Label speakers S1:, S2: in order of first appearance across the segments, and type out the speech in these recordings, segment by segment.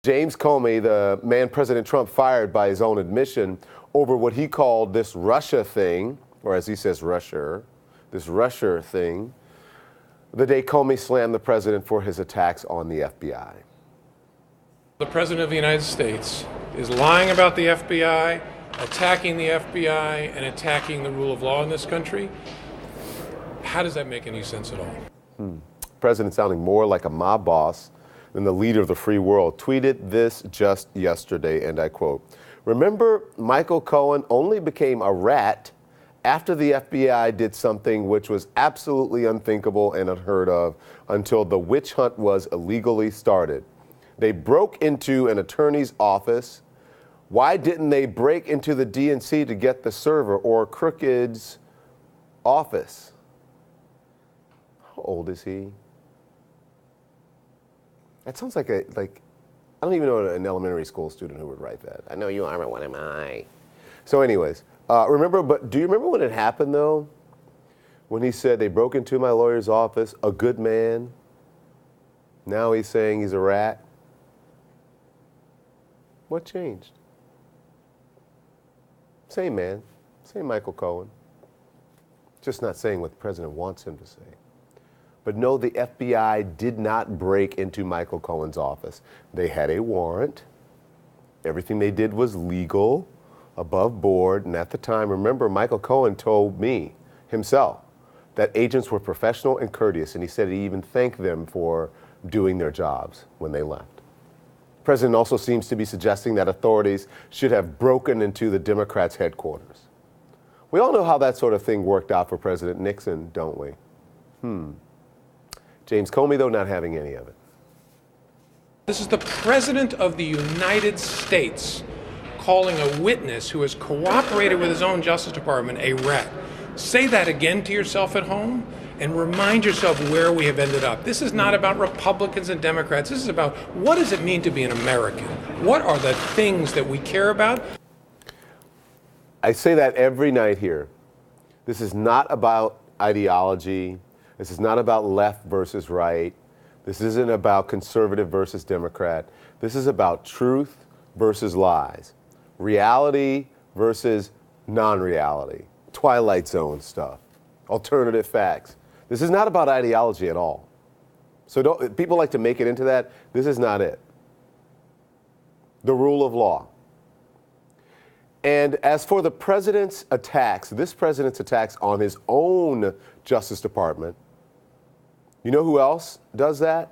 S1: James Comey, the man President Trump fired by his own admission over what he called this Russia thing, or as he says, this Russia thing, the day Comey slammed the president for his attacks on the FBI.
S2: The President of the United States is lying about the FBI, attacking the FBI, and attacking the rule of law in this country. How does that make any sense at all?
S1: President sounding more like a mob boss than the leader of the free world tweeted this just yesterday, and I quote, "Remember, Michael Cohen only became a rat after the FBI did something which was absolutely unthinkable and unheard of until the witch hunt was illegally started. They broke into an attorney's office. Why didn't they break into the DNC to get the server or Crooked's office?" How old is he? That sounds like I don't even know an elementary school student who would write that. I know you are, but what am I? So anyways, do you remember when it happened though? When he said they broke into my lawyer's office, a good man. Now he's saying he's a rat. What changed? Same man, same Michael Cohen. Just not saying what the president wants him to say. But no, the FBI did not break into Michael Cohen's office. They had a warrant. Everything they did was legal, above board. And at the time, remember, Michael Cohen told me himself that agents were professional and courteous. And he said he even thanked them for doing their jobs when they left. The president also seems to be suggesting that authorities should have broken into the Democrats' headquarters. We all know how that sort of thing worked out for President Nixon, don't we? James Comey, though, not having any of it.
S2: This is the President of the United States calling a witness who has cooperated with his own Justice Department a rat. Say that again to yourself at home and remind yourself where we have ended up. This is not about Republicans and Democrats. This is about what does it mean to be an American? What are the things that we care about?
S1: I say that every night here. This is not about ideology. This is not about left versus right. This isn't about conservative versus Democrat. This is about truth versus lies. Reality versus non-reality. Twilight Zone stuff. Alternative facts. This is not about ideology at all. So people like to make it into that. This is not it. The rule of law. And as for the president's attacks, this president's attacks on his own Justice Department, you know who else does that?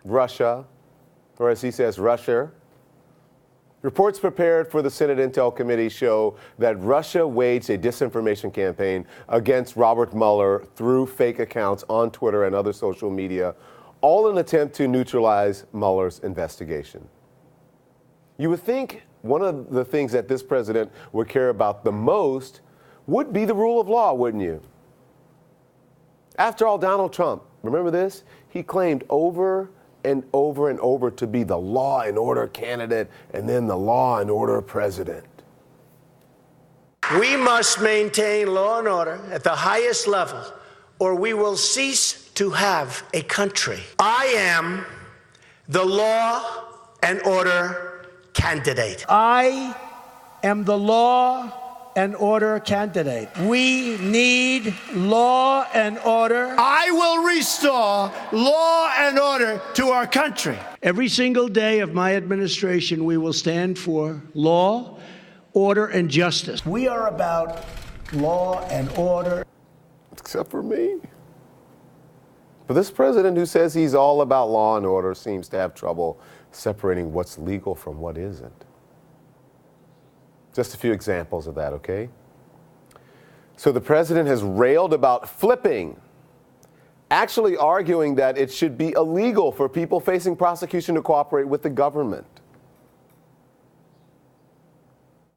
S1: Russia, or as he says, Russia. Reports prepared for the Senate Intel Committee show that Russia waged a disinformation campaign against Robert Mueller through fake accounts on Twitter and other social media, all in an attempt to neutralize Mueller's investigation. You would think one of the things that this president would care about the most would be the rule of law, wouldn't you? After all, Donald Trump, remember this? He claimed over and over and over to be the law and order candidate and then the law and order president.
S3: We must maintain law and order at the highest level, or we will cease to have a country. I am the law and order candidate.
S4: I am the law and order candidate. We need law and order.
S3: I will restore law and order to our country.
S4: Every single day of my administration, we will stand for law, order, and justice. We are about law and order.
S1: Except for me. But this president who says he's all about law and order seems to have trouble separating what's legal from what isn't. Just a few examples of that, okay? So the president has railed about flipping, actually arguing that it should be illegal for people facing prosecution to cooperate with the government.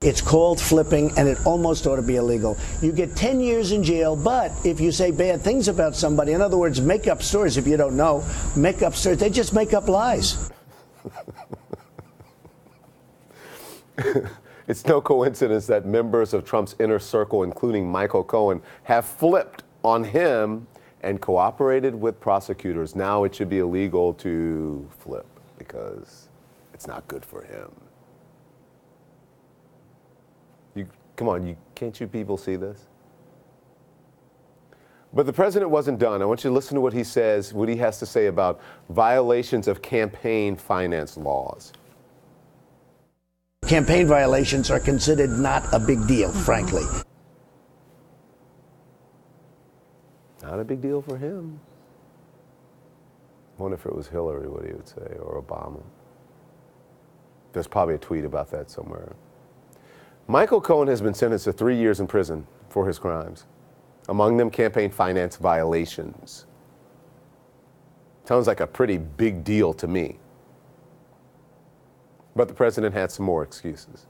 S5: It's called flipping, and it almost ought to be illegal. You get 10 years in jail, but if you say bad things about somebody, in other words, make up stories if you don't know, make up stories, they just make up lies.
S1: It's no coincidence that members of Trump's inner circle, including Michael Cohen, have flipped on him and cooperated with prosecutors. Now it should be illegal to flip. because it's not good for him. Come on, can't you people see this? But the president wasn't done. I want you to listen to what he says, what he has to say about violations of campaign finance laws.
S5: Campaign violations are considered not a big deal, frankly.
S1: Not a big deal for him. I wonder if it was Hillary, what he would say, or Obama. There's probably a tweet about that somewhere. Michael Cohen has been sentenced to 3 years in prison for his crimes. Among them, campaign finance violations. Sounds like a pretty big deal to me. But the president had some more excuses.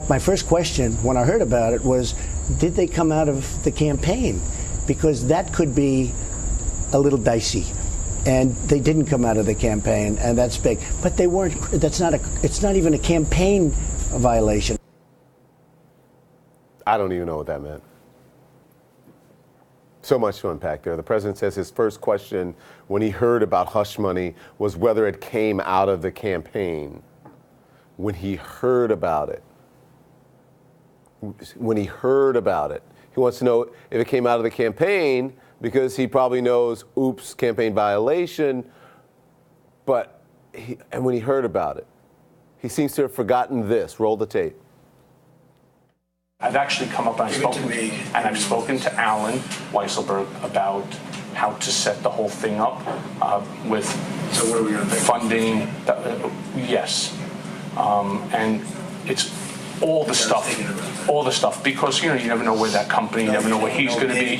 S5: My first question when I heard about it was, did they come out of the campaign? Because that could be a little dicey. And they didn't come out of the campaign, and that's big. But they weren't, it's not even a campaign violation.
S1: I don't even know what that meant. So much to unpack there. The president says his first question when he heard about hush money was whether it came out of the campaign. When he heard about it. When he heard about it. He wants to know if it came out of the campaign because he probably knows, oops, campaign violation. But when he heard about it, he seems to have forgotten this. Roll the tape.
S6: I've actually come up and I've spoken to Alan Weisselberg about how to set the whole thing up with
S3: So what are we going to think?
S6: funding. Yes, and it's all the stuff, because you never know where that company, you never know where he's going to be.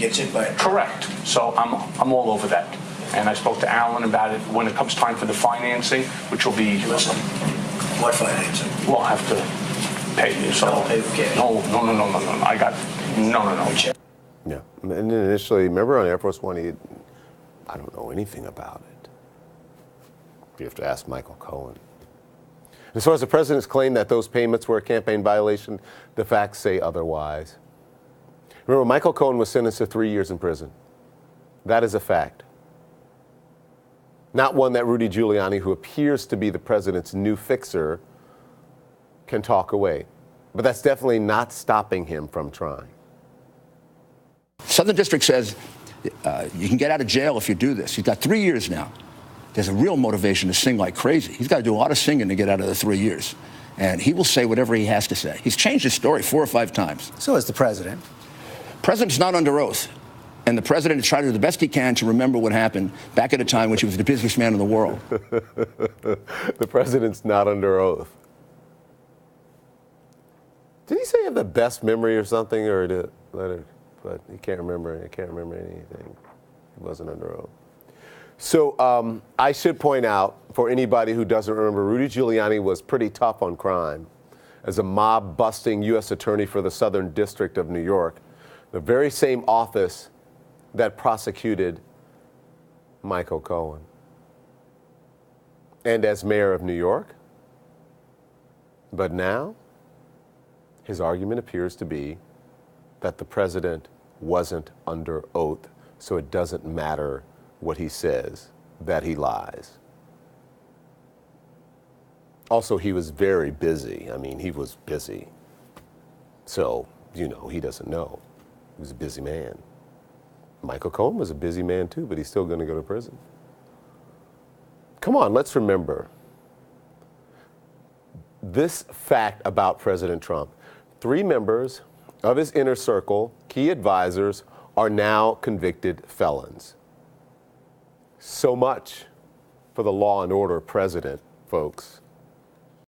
S6: Correct. So I'm all over that, and I spoke to Alan about it when it comes time for the financing, which will be.
S3: Listen, what financing?
S6: We'll have to pay you. So
S3: Don't pay the cash.
S6: No. I got no.
S1: Yeah. And initially, remember on Air Force One, I don't know anything about it. You have to ask Michael Cohen. As far as the president's claim that those payments were a campaign violation, the facts say otherwise. Remember, Michael Cohen was sentenced to 3 years in prison. That is a fact. Not one that Rudy Giuliani, who appears to be the president's new fixer, can talk away. But that's definitely not stopping him from trying.
S7: Southern District says you can get out of jail if you do this. He's got 3 years now. There's a real motivation to sing like crazy. He's got to do a lot of singing to get out of the 3 years. And he will say whatever he has to say. He's changed his story 4 or 5 times.
S8: So is the president.
S7: President's not under oath. And the president is trying to do the best he can to remember what happened back at a time when he was the busiest man in the world.
S1: The president's not under oath. Did he say he had the best memory or something, or did it later? But he can't remember. He can't remember anything. He wasn't under oath. So I should point out, for anybody who doesn't remember, Rudy Giuliani was pretty tough on crime as a mob-busting U.S. attorney for the Southern District of New York, the very same office that prosecuted Michael Cohen. And as mayor of New York. But now, his argument appears to be that the president wasn't under oath, so it doesn't matter what he says, that he lies. Also, he was very busy. I mean, he was busy. So, he doesn't know. He was a busy man. Michael Cohen was a busy man too, but he's still going to go to prison. Come on, let's remember this fact about President Trump. 3 members of his inner circle, key advisors, are now convicted felons. So much for the law and order president, folks.